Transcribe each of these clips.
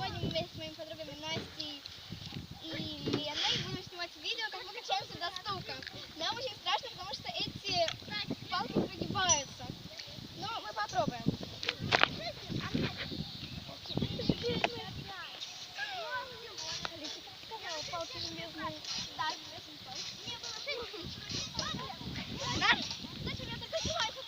сегодня мы вместе с моими подругами Настей и Леной будем снимать видео, как мы качаемся до стука. Нам очень страшно, потому что эти палки прогибаются. Но мы попробуем. Палки железные. Да, железные палки. Зачем я так одеваюсь?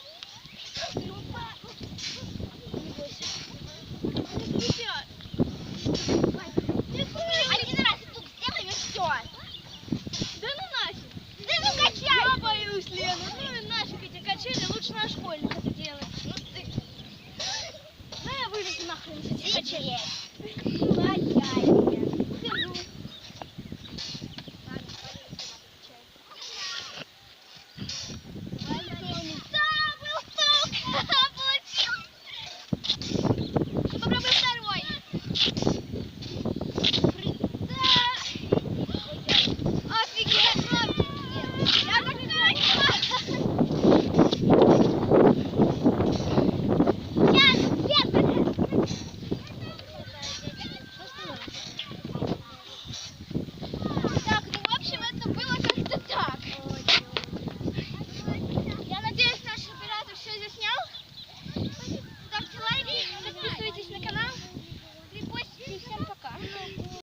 Один раз и тут сделаем и все. Да ну нафиг. Да ну качай. Я боюсь, Лена. Ну и нафиг эти качели, лучше на школьник это делать. Ну ты. Да я вылезу нахрен с этих качелей. Качай.